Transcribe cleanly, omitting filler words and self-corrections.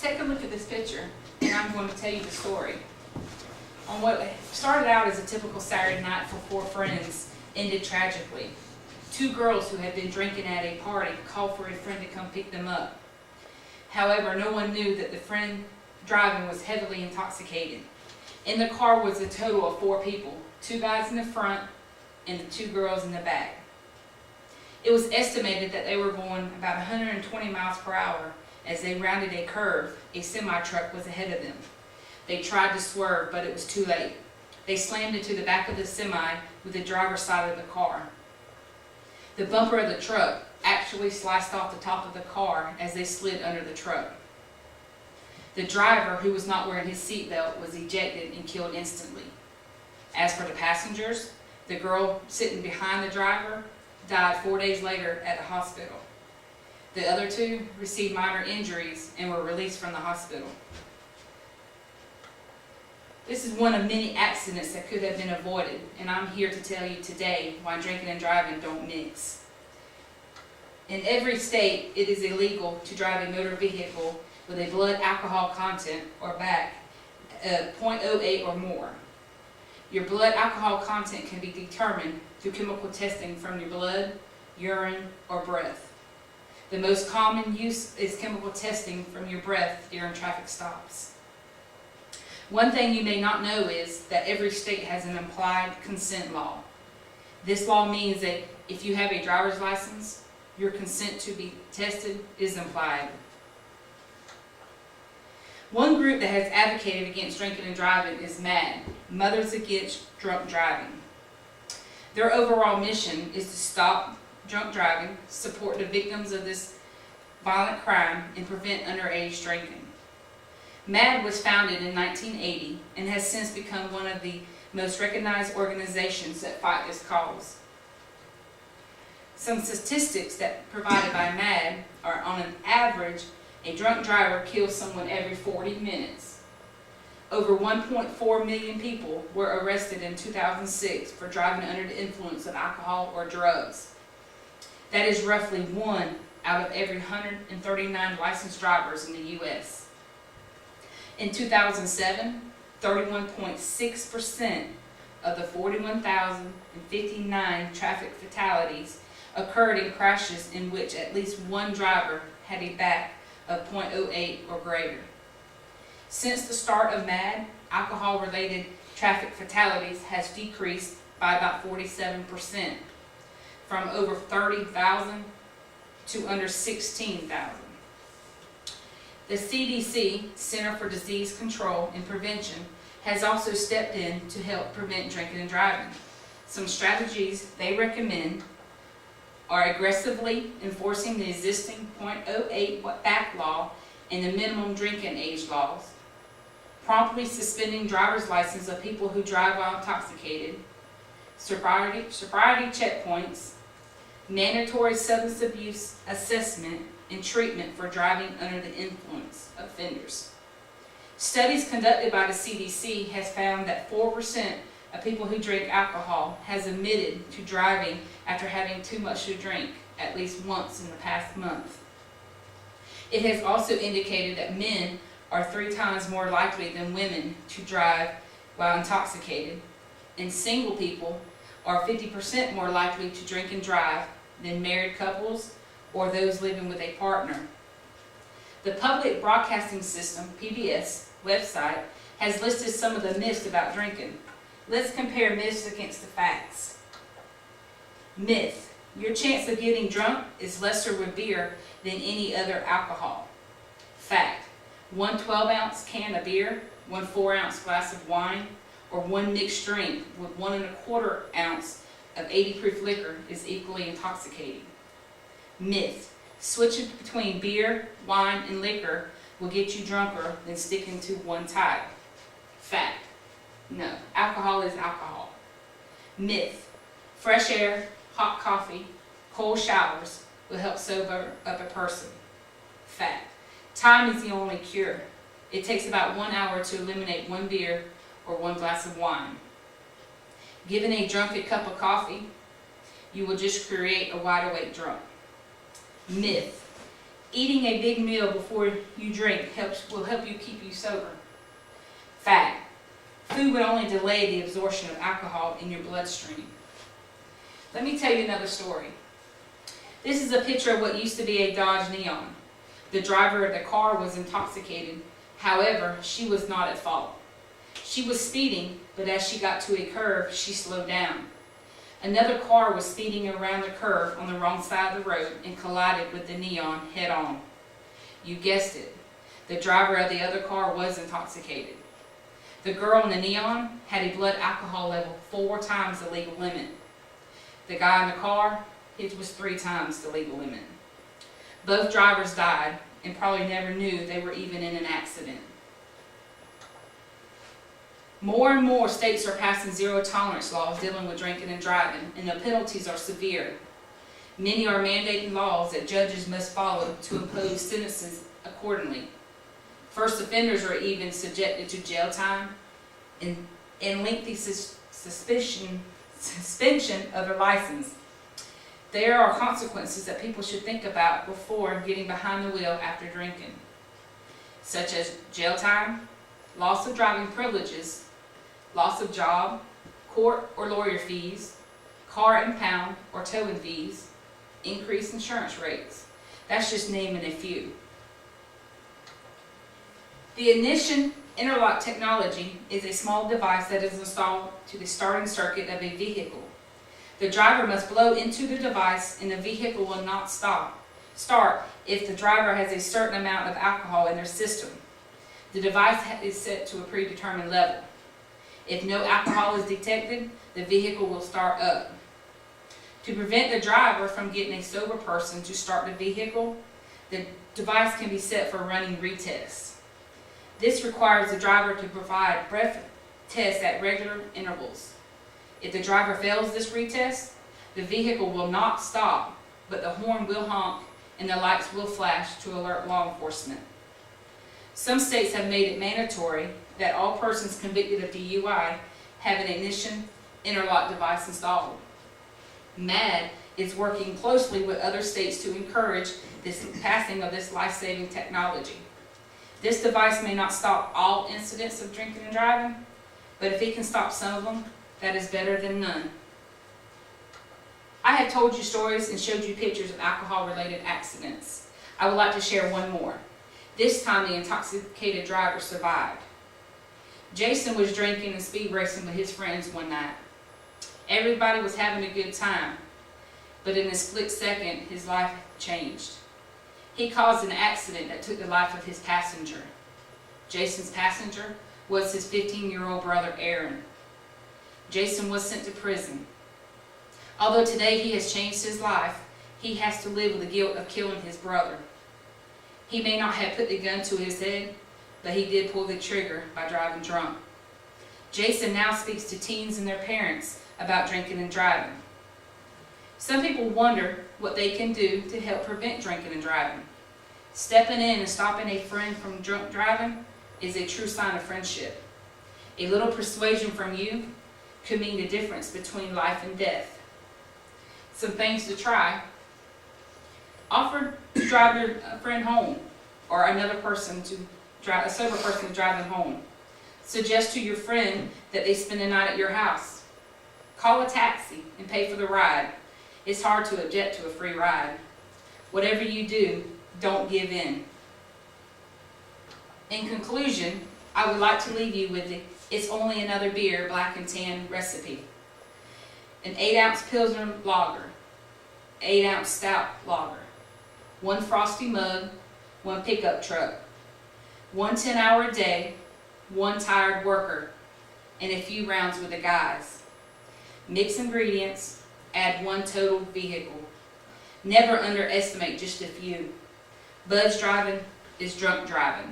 take a look at this picture, and I'm going to tell you the story. On what started out as a typical Saturday night for four friends ended tragically. Two girls who had been drinking at a party called for a friend to come pick them up. However, no one knew that the friend driving was heavily intoxicated. In the car was a total of 4 people, 2 guys in the front and the 2 girls in the back. It was estimated that they were going about 120 miles per hour. As they rounded a curve, a semi-truck was ahead of them. They tried to swerve, but it was too late. They slammed into the back of the semi with the driver's side of the car. The bumper of the truck actually sliced off the top of the car as they slid under the truck. The driver, who was not wearing his seatbelt, was ejected and killed instantly. As for the passengers, the girl sitting behind the driver died 4 days later at the hospital. The other 2 received minor injuries and were released from the hospital. This is one of many accidents that could have been avoided, and I'm here to tell you today why drinking and driving don't mix. In every state, it is illegal to drive a motor vehicle with a blood alcohol content or BAC of 0.08 or more. Your blood alcohol content can be determined through chemical testing from your blood, urine, or breath. The most common use is chemical testing from your breath during traffic stops. One thing you may not know is that every state has an implied consent law. This law means that if you have a driver's license, your consent to be tested is implied. One group that has advocated against drinking and driving is MAD, Mothers Against Drunk Driving. Their overall mission is to stop drunk driving, support the victims of this violent crime, and prevent underage drinking. MAD was founded in 1980 and has since become one of the most recognized organizations that fight this cause. Some statistics that provided by MAD are, on an average, a drunk driver kills someone every 40 minutes. Over 1.4 million people were arrested in 2006 for driving under the influence of alcohol or drugs. That is roughly 1 out of every 139 licensed drivers in the U.S. In 2007, 31.6% of the 41,059 traffic fatalities occurred in crashes in which at least one driver had a BAC of 0.08 or greater. Since the start of MAD, alcohol-related traffic fatalities has decreased by about 47%, from over 30,000 to under 16,000. The CDC, Center for Disease Control and Prevention, has also stepped in to help prevent drinking and driving. Some strategies they recommend are aggressively enforcing the existing 0.08 BAC law and the minimum drinking age laws, promptly suspending driver's license of people who drive while intoxicated, sobriety checkpoints, mandatory substance abuse assessment, and treatment for driving under the influence offenders. Studies conducted by the CDC has found that 4% of people who drink alcohol has admitted to driving after having too much to drink at least once in the past month. It has also indicated that men are 3 times more likely than women to drive while intoxicated, and single people are 50% more likely to drink and drive than married couples or those living with a partner. The Public Broadcasting System, PBS, website has listed some of the myths about drinking. Let's compare myths against the facts. Myth: your chance of getting drunk is lesser with beer than any other alcohol. Fact: 1 12-ounce can of beer, 1 4-ounce glass of wine, or 1 mixed drink with 1 1/4 ounce of 80 proof liquor is equally intoxicating. Myth: switching between beer, wine, and liquor will get you drunker than sticking to one type. Fact: no, alcohol is alcohol. Myth: fresh air, hot coffee, cold showers will help sober up a person. Fact: time is the only cure. It takes about 1 hour to eliminate 1 beer or 1 glass of wine. Given a drunk a cup of coffee, you will just create a wide awake drunk. Myth: Eating a big meal before you drink will help you keep you sober. Fact. Food would only delay the absorption of alcohol in your bloodstream. Let me tell you another story. This is a picture of what used to be a Dodge Neon. The driver of the car was intoxicated. However, she was not at fault. She was speeding, but as she got to a curve, she slowed down. Another car was speeding around the curve on the wrong side of the road and collided with the Neon head-on. You guessed it. The driver of the other car was intoxicated. The girl in the Neon had a blood alcohol level 4 times the legal limit. The guy in the car, it was 3 times the legal limit. Both drivers died and probably never knew they were even in an accident. More and more states are passing zero-tolerance laws dealing with drinking and driving, and the penalties are severe. Many are mandating laws that judges must follow to impose sentences accordingly. First offenders are even subjected to jail time and lengthy suspension of their license. There are consequences that people should think about before getting behind the wheel after drinking, such as jail time, loss of driving privileges, loss of job, court or lawyer fees, car impound or towing fees, increased insurance rates. That's just naming a few. The ignition interlock technology is a small device that is installed to the starting circuit of a vehicle. The driver must blow into the device and the vehicle will not start if the driver has a certain amount of alcohol in their system. The device is set to a predetermined level. If no alcohol is detected, the vehicle will start up. To prevent the driver from getting a sober person to start the vehicle, the device can be set for running retests. This requires the driver to provide breath tests at regular intervals. If the driver fails this retest, the vehicle will not stop, but the horn will honk and the lights will flash to alert law enforcement. Some states have made it mandatory that all persons convicted of DUI have an ignition interlock device installed. MAD is working closely with other states to encourage this passing of this life-saving technology. This device may not stop all incidents of drinking and driving, but if it can stop some of them, that is better than none. I have told you stories and showed you pictures of alcohol-related accidents. I would like to share one more. This time the intoxicated driver survived. Jason was drinking and speed racing with his friends one night. Everybody was having a good time, but in a split second his life changed. He caused an accident that took the life of his passenger. Jason's passenger was his 15-year-old brother Aaron. Jason was sent to prison. Although today he has changed his life, he has to live with the guilt of killing his brother. He may not have put the gun to his head, but he did pull the trigger by driving drunk. Jason now speaks to teens and their parents about drinking and driving. Some people wonder what they can do to help prevent drinking and driving. Stepping in and stopping a friend from drunk driving is a true sign of friendship. A little persuasion from you could mean the difference between life and death. Some things to try. Offer to drive your friend home, or another person to drive, a sober person to drive them home. Suggest to your friend that they spend the night at your house. Call a taxi and pay for the ride. It's hard to object to a free ride. Whatever you do, don't give in. In conclusion, I would like to leave you with the It's Only Another Beer Black and Tan recipe. An 8-ounce Pilsner lager, 8-ounce stout lager, 1 frosty mug, 1 pickup truck, 1 10-hour day, 1 tired worker, and a few rounds with the guys. Mix ingredients, add 1 total vehicle. Never underestimate just a few. Buzz driving is drunk driving.